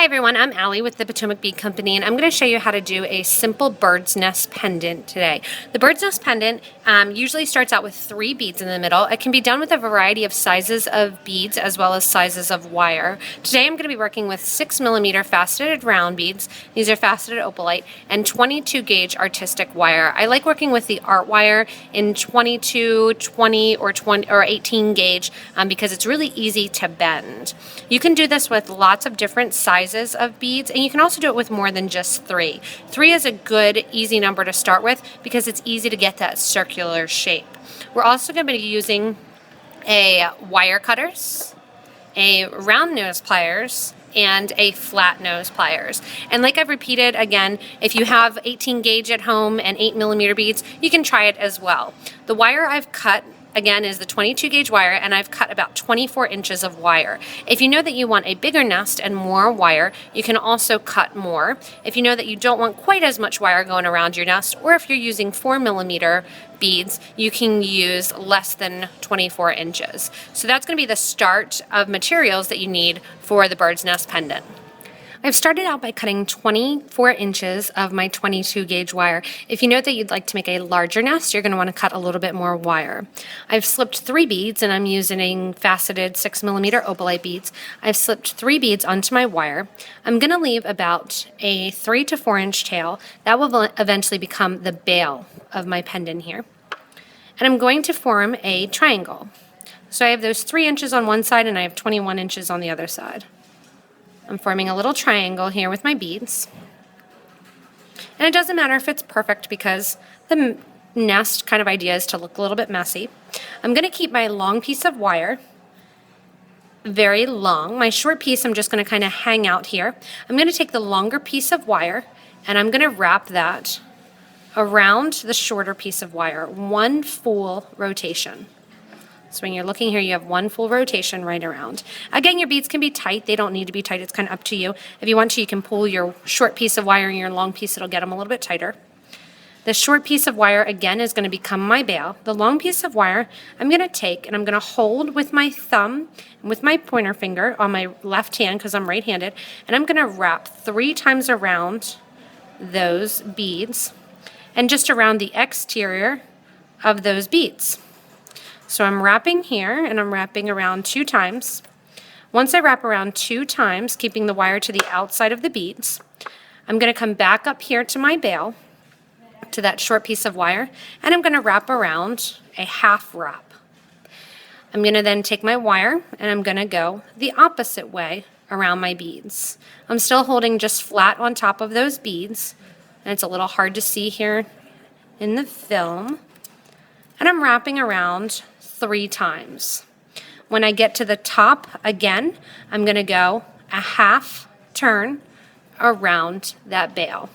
Hi everyone, I'm Allie with the Potomac Bead Company, and I'm going to show you how to do a simple bird's nest pendant today. The bird's nest pendant usually starts out with 3 beads in the middle. It can be done with a variety of sizes of beads as well as sizes of wire. Today I'm going to be working with 6mm faceted round beads. These are faceted opalite, and 22 gauge artistic wire. I like working with the art wire in 22, 20, or 18 gauge because it's really easy to bend. You can do this with lots of different sizes of beads, and you can also do it with more than just 3. 3 is a good, easy number to start with because it's easy to get that circular shape. We're also going to be using a wire cutters, a round nose pliers, and a flat nose pliers. And like I've repeated again, if you have 18 gauge at home and 8mm beads, you can try it as well. The wire I've cut again is the 22 gauge wire, and I've cut about 24 inches of wire. If you know that you want a bigger nest and more wire, you can also cut more. If you know that you don't want quite as much wire going around your nest, or if you're using 4mm beads, you can use less than 24 inches. So that's going to be the start of materials that you need for the bird's nest pendant. I've started out by cutting 24 inches of my 22 gauge wire. If you know that you'd like to make a larger nest, you're going to want to cut a little bit more wire. I've slipped 3 beads, and I'm using faceted 6mm opalite beads. I've slipped 3 beads onto my wire. I'm going to leave about a 3 to 4 inch tail. That will eventually become the bail of my pendant here. And I'm going to form a triangle. So I have those 3 inches on one side, and I have 21 inches on the other side. I'm forming a little triangle here with my beads. And it doesn't matter if it's perfect because the nest kind of idea is to look a little bit messy. I'm going to keep my long piece of wire very long. My short piece I'm just going to kind of hang out here. I'm going to take the longer piece of wire and I'm going to wrap that around the shorter piece of wire. 1 full rotation. So when you're looking here, you have 1 full rotation right around. Again, your beads can be tight. They don't need to be tight. It's kind of up to you. If you want to, you can pull your short piece of wire and your long piece. It'll get them a little bit tighter. The short piece of wire, again, is going to become my bail. The long piece of wire, I'm going to take and I'm going to hold with my thumb and with my pointer finger on my left hand because I'm right-handed, and I'm going to wrap 3 times around those beads and just around the exterior of those beads. So I'm wrapping here, and I'm wrapping around 2 times. Once I wrap around 2 times, keeping the wire to the outside of the beads, I'm going to come back up here to my bail, to that short piece of wire, and I'm going to wrap around a half wrap. I'm going to then take my wire, and I'm going to go the opposite way around my beads. I'm still holding just flat on top of those beads, and it's a little hard to see here in the film. And I'm wrapping around 3 times. When I get to the top again, I'm going to go a half turn around that bail.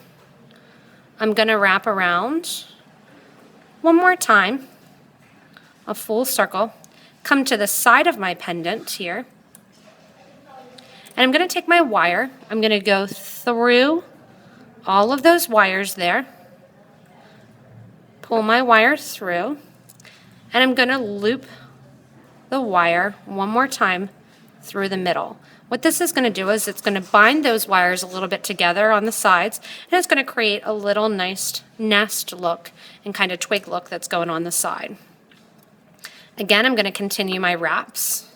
I'm going to wrap around 1 more time, a full circle, come to the side of my pendant here, and I'm going to take my wire, I'm going to go through all of those wires there, pull my wire through, and I'm going to loop the wire 1 more time through the middle. What this is going to do is it's going to bind those wires a little bit together on the sides, and it's going to create a little nice nest look and kind of twig look that's going on the side. Again, I'm going to continue my wraps,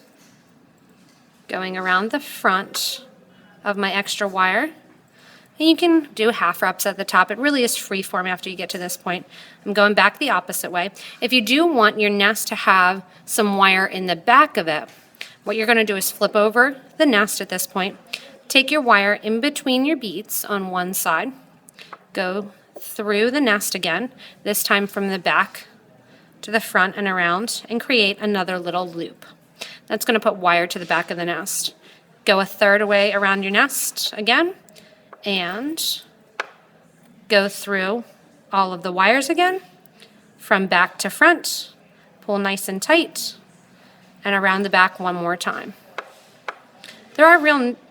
going around the front of my extra wire. And you can do half wraps at the top. It really is free form after you get to this point. I'm going back the opposite way. If you do want your nest to have some wire in the back of it, what you're going to do is flip over the nest at this point, take your wire in between your beads on one side, go through the nest again, this time from the back to the front and around, and create another little loop. That's going to put wire to the back of the nest. Go a third away around your nest again, and go through all of the wires again, from back to front, pull nice and tight, and around the back 1 more time. There are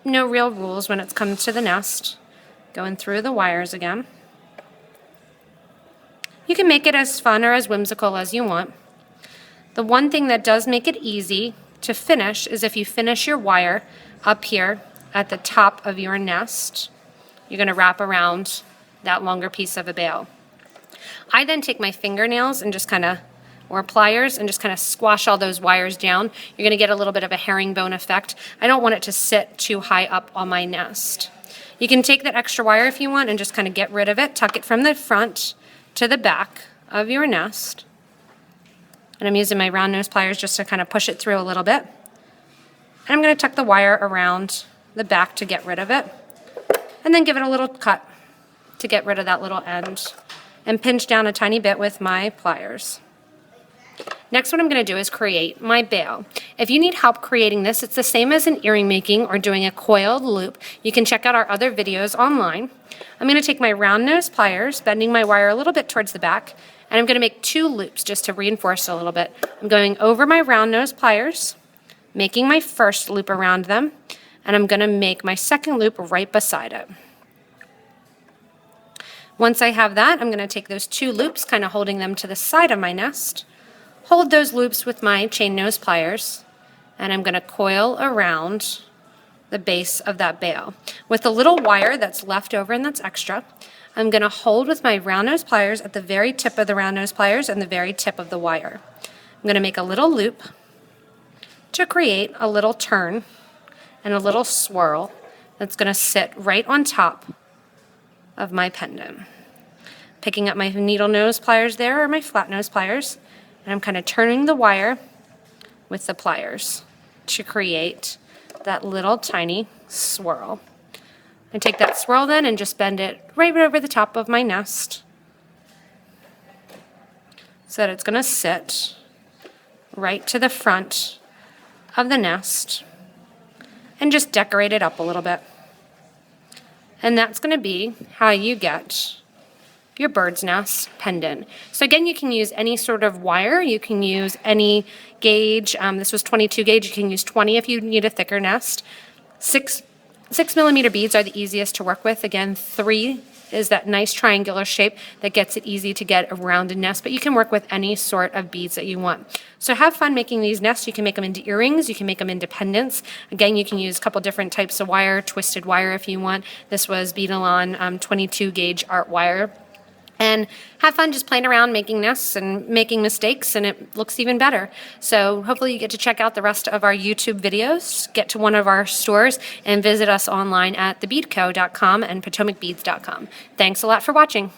no real rules when it comes to the nest. Going through the wires again. You can make it as fun or as whimsical as you want. The one thing that does make it easy to finish is if you finish your wire up here at the top of your nest, you're going to wrap around that longer piece of a bail. I then take my fingernails and just kind of, or pliers, and just kind of squash all those wires down. You're going to get a little bit of a herringbone effect. I don't want it to sit too high up on my nest. You can take that extra wire if you want and just kind of get rid of it. Tuck it from the front to the back of your nest. And I'm using my round nose pliers just to kind of push it through a little bit. And I'm going to tuck the wire around the back to get rid of it. And then give it a little cut to get rid of that little end. And pinch down a tiny bit with my pliers. Next, what I'm going to do is create my bail. If you need help creating this, it's the same as an earring making or doing a coiled loop. You can check out our other videos online. I'm going to take my round nose pliers, bending my wire a little bit towards the back, and I'm going to make 2 loops just to reinforce it a little bit. I'm going over my round nose pliers, making my first loop around them, and I'm going to make my second loop right beside it. Once I have that, I'm going to take those 2 loops, kind of holding them to the side of my nest, hold those loops with my chain nose pliers, and I'm going to coil around the base of that bail. With the little wire that's left over and that's extra, I'm going to hold with my round nose pliers at the very tip of the round nose pliers and the very tip of the wire. I'm going to make a little loop to create a little turn and a little swirl that's going to sit right on top of my pendant. Picking up my needle nose pliers there, or my flat nose pliers, and I'm kind of turning the wire with the pliers to create that little tiny swirl. I take that swirl then and just bend it right over the top of my nest so that it's going to sit right to the front of the nest, and just decorate it up a little bit. And that's going to be how you get your bird's nest pendant. So again, you can use any sort of wire. You can use any gauge. This was 22 gauge. You can use 20 if you need a thicker nest. 6mm beads are the easiest to work with. Again, 3 is that nice triangular shape that gets it easy to get a rounded nest, but you can work with any sort of beads that you want. So have fun making these nests. You can make them into earrings, you can make them into pendants. Again, you can use a couple different types of wire, twisted wire if you want. This was Beadalon 22 gauge art wire. And have fun just playing around making nests and making mistakes, and it looks even better. So hopefully you get to check out the rest of our YouTube videos, get to one of our stores, and visit us online at thebeadco.com and potomacbeads.com. Thanks a lot for watching.